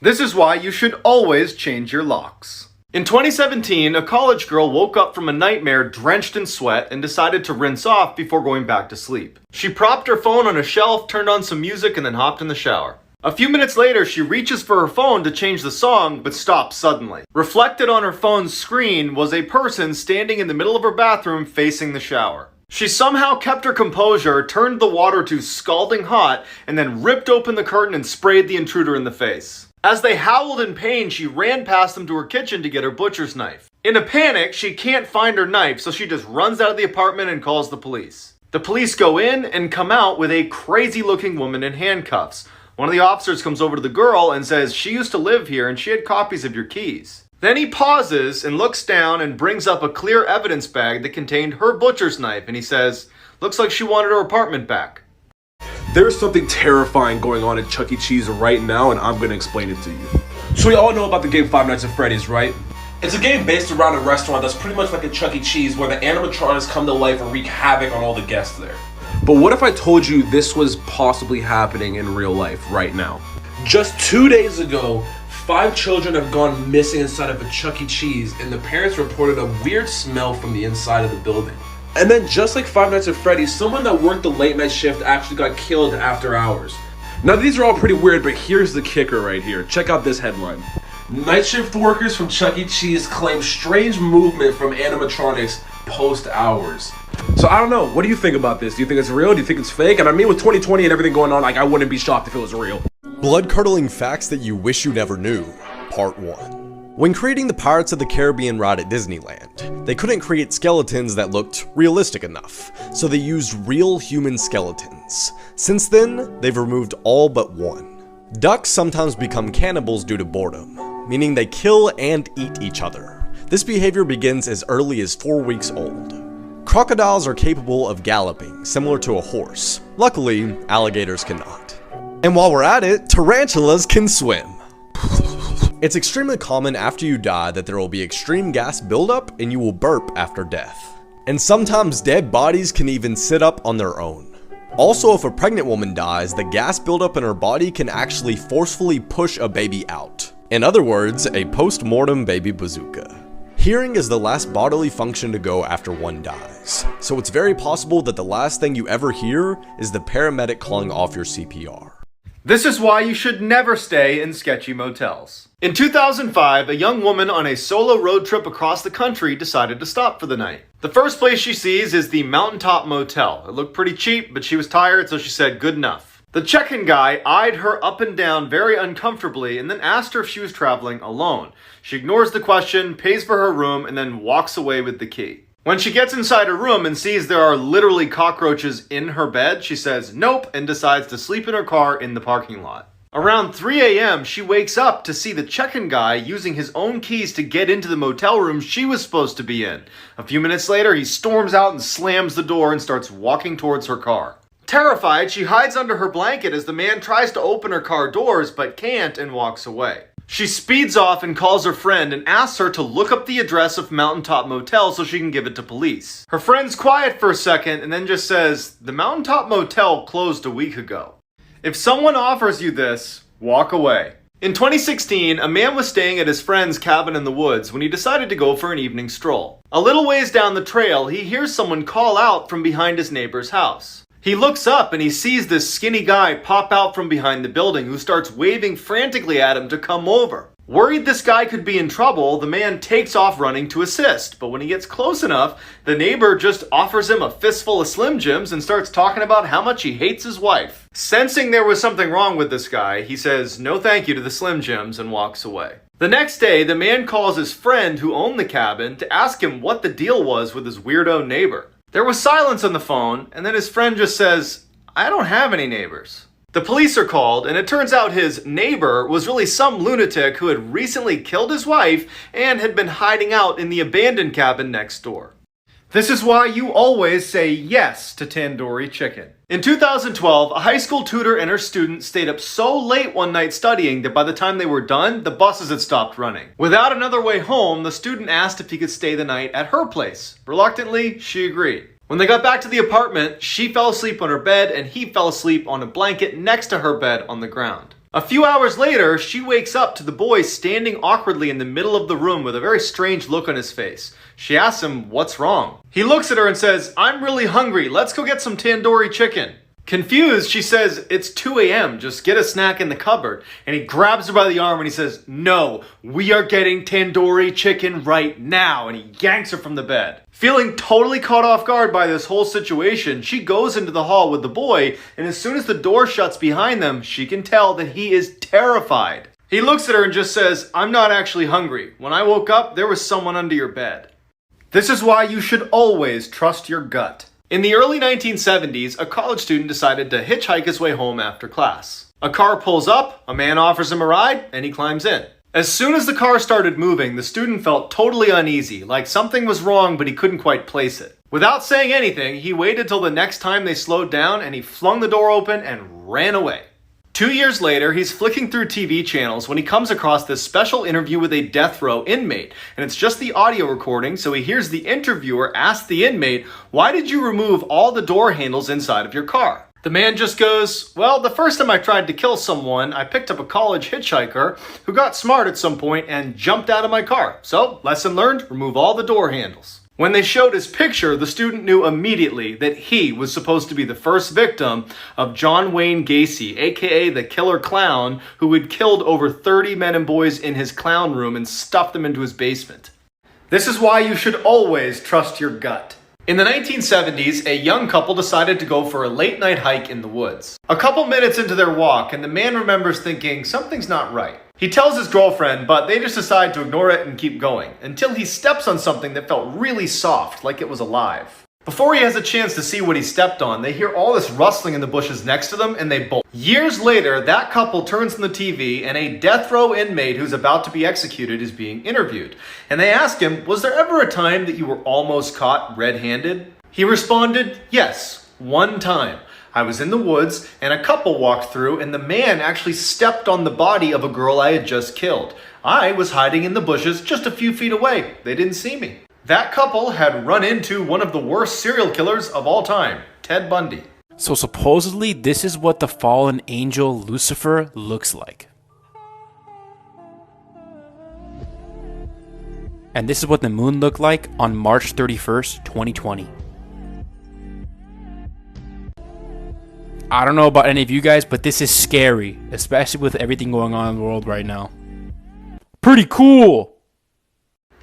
This is why you should always change your locks. In 2017, a college girl woke up from a nightmare drenched in sweat and decided to rinse off before going back to sleep. She propped her phone on a shelf, turned on some music, and then hopped in the shower. A few minutes later, she reaches for her phone to change the song, but stops suddenly. Reflected on her phone's screen was a person standing in the middle of her bathroom facing the shower. She somehow kept her composure, turned the water to scalding hot, and then ripped open the curtain and sprayed the intruder in the face. As they howled in pain, she ran past them to her kitchen to get her butcher's knife. In a panic, she can't find her knife, so she just runs out of the apartment and calls the police. The police go in and come out with a crazy-looking woman in handcuffs. One of the officers comes over to the girl and says she used to live here and she had copies of your keys. Then he pauses and looks down and brings up a clear evidence bag that contained her butcher's knife, and he says, "Looks like she wanted her apartment back." There's something terrifying going on at Chuck E. Cheese right now, and I'm gonna explain it to you. So we all know about the game Five Nights at Freddy's, right? It's a game based around a restaurant that's pretty much like a Chuck E. Cheese where the animatronics come to life and wreak havoc on all the guests there. But what if I told you this was possibly happening in real life right now? Just 2 days ago, 5 children have gone missing inside of a Chuck E. Cheese, and the parents reported a weird smell from the inside of the building. And then just like Five Nights at Freddy's, someone that worked the late night shift actually got killed after hours. Now these are all pretty weird, but here's the kicker right here. Check out this headline. Night shift workers from Chuck E. Cheese claim strange movement from animatronics post hours. So I don't know, what do you think about this? Do you think it's real? Do you think it's fake? And I mean, with 2020 and everything going on, like, I wouldn't be shocked if it was real. Blood-curdling facts that you wish you never knew, Part 1. When creating the Pirates of the Caribbean ride at Disneyland, they couldn't create skeletons that looked realistic enough, so they used real human skeletons. Since then, they've removed all but one. Ducks sometimes become cannibals due to boredom, meaning they kill and eat each other. This behavior begins as early as 4 weeks old. Crocodiles are capable of galloping, similar to a horse. Luckily, alligators cannot. And while we're at it, tarantulas can swim. It's extremely common after you die that there will be extreme gas buildup and you will burp after death. And sometimes dead bodies can even sit up on their own. Also, if a pregnant woman dies, the gas buildup in her body can actually forcefully push a baby out. In other words, a post-mortem baby bazooka. Hearing is the last bodily function to go after one dies, so it's very possible that the last thing you ever hear is the paramedic calling off your CPR. This is why you should never stay in sketchy motels. In 2005, a young woman on a solo road trip across the country decided to stop for the night. The first place she sees is the Mountaintop Motel. It looked pretty cheap, but she was tired, so she said good enough. The check-in guy eyed her up and down very uncomfortably and then asked her if she was traveling alone. She ignores the question, pays for her room, and then walks away with the key. When she gets inside her room and sees there are literally cockroaches in her bed, she says nope and decides to sleep in her car in the parking lot. Around 3 a.m., she wakes up to see the check-in guy using his own keys to get into the motel room she was supposed to be in. A few minutes later, he storms out and slams the door and starts walking towards her car. Terrified, she hides under her blanket as the man tries to open her car doors but can't and walks away. She speeds off and calls her friend and asks her to look up the address of Mountaintop Motel so she can give it to police. Her friend's quiet for a second and then just says, "The Mountaintop Motel closed a week ago. If someone offers you this, walk away." In 2016, a man was staying at his friend's cabin in the woods when he decided to go for an evening stroll. A little ways down the trail, he hears someone call out from behind his neighbor's house. He looks up and he sees this skinny guy pop out from behind the building who starts waving frantically at him to come over. Worried this guy could be in trouble, the man takes off running to assist, but when he gets close enough, the neighbor just offers him a fistful of Slim Jims and starts talking about how much he hates his wife. Sensing there was something wrong with this guy, he says no thank you to the Slim Jims and walks away. The next day, the man calls his friend who owned the cabin to ask him what the deal was with his weirdo neighbor. There was silence on the phone, and then his friend just says, "I don't have any neighbors." The police are called, and it turns out his neighbor was really some lunatic who had recently killed his wife and had been hiding out in the abandoned cabin next door. This is why you always say yes to tandoori chicken. In 2012, a high school tutor and her student stayed up so late one night studying that by the time they were done, the buses had stopped running. Without another way home, the student asked if he could stay the night at her place. Reluctantly, she agreed. When they got back to the apartment, she fell asleep on her bed and he fell asleep on a blanket next to her bed on the ground. A few hours later, she wakes up to the boy standing awkwardly in the middle of the room with a very strange look on his face. She asks him, "What's wrong?" He looks at her and says, "I'm really hungry. Let's go get some tandoori chicken." Confused, she says, "It's 2 a.m. Just get a snack in the cupboard." And he grabs her by the arm and he says, "No, we are getting tandoori chicken right now." And he yanks her from the bed. Feeling totally caught off guard by this whole situation, she goes into the hall with the boy, and as soon as the door shuts behind them, she can tell that he is terrified. He looks at her and just says, "I'm not actually hungry. When I woke up, there was someone under your bed." This is why you should always trust your gut. In the early 1970s, a college student decided to hitchhike his way home after class. A car pulls up, a man offers him a ride, and he climbs in. As soon as the car started moving, the student felt totally uneasy, like something was wrong but he couldn't quite place it. Without saying anything, he waited till the next time they slowed down and he flung the door open and ran away. 2 years later, he's flicking through TV channels when he comes across this special interview with a death row inmate. And it's just the audio recording, so he hears the interviewer ask the inmate, "Why did you remove all the door handles inside of your car?" The man just goes, "Well, the first time I tried to kill someone, I picked up a college hitchhiker who got smart at some point and jumped out of my car. So, lesson learned, remove all the door handles." When they showed his picture, the student knew immediately that he was supposed to be the first victim of John Wayne Gacy, aka the Killer Clown, who had killed over 30 men and boys in his clown room and stuffed them into his basement. This is why you should always trust your gut. In the 1970s, a young couple decided to go for a late-night hike in the woods. A couple minutes into their walk, and the man remembers thinking something's not right. He tells his girlfriend, but they just decide to ignore it and keep going, until he steps on something that felt really soft, like it was alive. Before he has a chance to see what he stepped on, they hear all this rustling in the bushes next to them, and they bolt. Years later, that couple turns on the TV, and a death row inmate who's about to be executed is being interviewed. And they ask him, "Was there ever a time that you were almost caught red-handed?" He responded, "Yes, one time. I was in the woods, and a couple walked through, and the man actually stepped on the body of a girl I had just killed. I was hiding in the bushes just a few feet away. They didn't see me." That couple had run into one of the worst serial killers of all time, Ted Bundy. So supposedly, this is what the fallen angel Lucifer looks like. And this is what the moon looked like on March 31st, 2020. I don't know about any of you guys, but this is scary, especially with everything going on in the world right now. Pretty cool!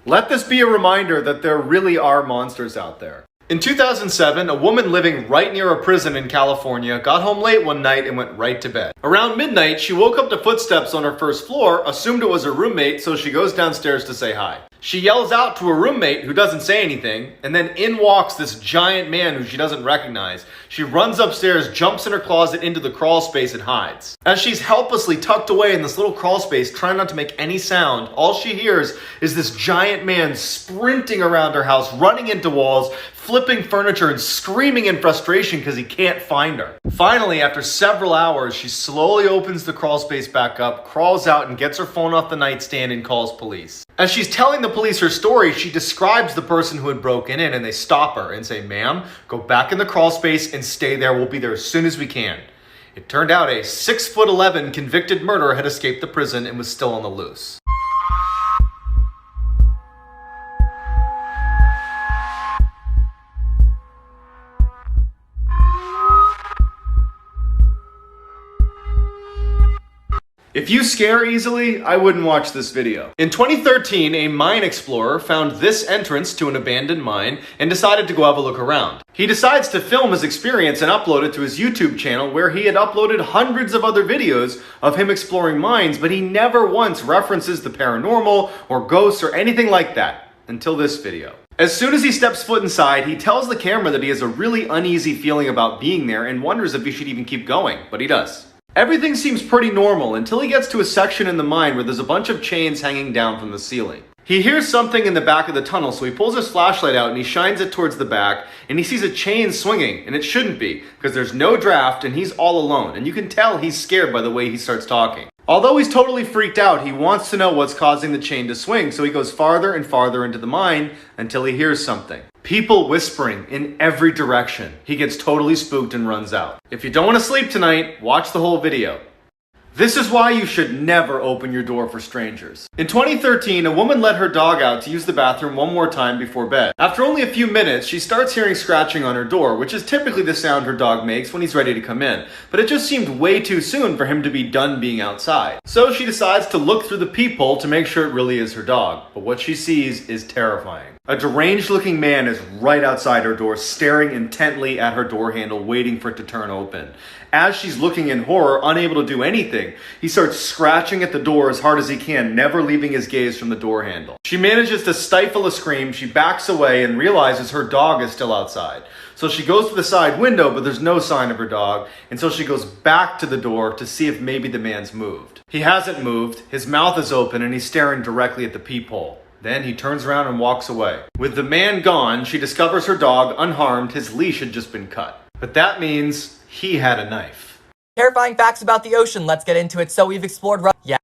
Let this be a reminder that there really are monsters out there. In 2007, a woman living right near a prison in California got home late one night and went right to bed. Around midnight, she woke up to footsteps on her first floor, assumed it was her roommate, so she goes downstairs to say hi. She yells out to her roommate, who doesn't say anything, and then in walks this giant man who she doesn't recognize. She runs upstairs, jumps in her closet into the crawl space and hides. As she's helplessly tucked away in this little crawl space, trying not to make any sound, all she hears is this giant man sprinting around her house, running into walls, flipping furniture, and screaming in frustration because he can't find her. Finally, after several hours, she slowly opens the crawl space back up, crawls out, and gets her phone off the nightstand and calls police. As she's telling the police her story, she describes the person who had broken in, and they stop her and say, "Ma'am, go back in the crawl space and stay there. We'll be there as soon as we can." It turned out a 6'11" convicted murderer had escaped the prison and was still on the loose. If you scare easily, I wouldn't watch this video. In 2013, a mine explorer found this entrance to an abandoned mine and decided to go have a look around. He decides to film his experience and upload it to his YouTube channel, where he had uploaded hundreds of other videos of him exploring mines, but he never once references the paranormal or ghosts or anything like that, until this video. As soon as he steps foot inside, he tells the camera that he has a really uneasy feeling about being there and wonders if he should even keep going, but he does. Everything seems pretty normal until he gets to a section in the mine where there's a bunch of chains hanging down from the ceiling. He hears something in the back of the tunnel, so he pulls his flashlight out and he shines it towards the back, and he sees a chain swinging, and it shouldn't be, because there's no draft and he's all alone, and you can tell he's scared by the way he starts talking. Although he's totally freaked out, he wants to know what's causing the chain to swing, so he goes farther and farther into the mine until he hears something. People whispering in every direction. He gets totally spooked and runs out. If you don't want to sleep tonight, watch the whole video. This is why you should never open your door for strangers. In 2013, a woman let her dog out to use the bathroom one more time before bed. After only a few minutes, she starts hearing scratching on her door, which is typically the sound her dog makes when he's ready to come in. But it just seemed way too soon for him to be done being outside. So she decides to look through the peephole to make sure it really is her dog. But what she sees is terrifying. A deranged-looking man is right outside her door, staring intently at her door handle, waiting for it to turn open. As she's looking in horror, unable to do anything, he starts scratching at the door as hard as he can, never leaving his gaze from the door handle. She manages to stifle a scream, she backs away and realizes her dog is still outside. So she goes to the side window, but there's no sign of her dog, and so she goes back to the door to see if maybe the man's moved. He hasn't moved, his mouth is open, and he's staring directly at the peephole. Then he turns around and walks away. With the man gone, she discovers her dog unharmed, his leash had just been cut. But that means he had a knife. Terrifying facts about the ocean. Let's get into it. So we've explored... Yeah.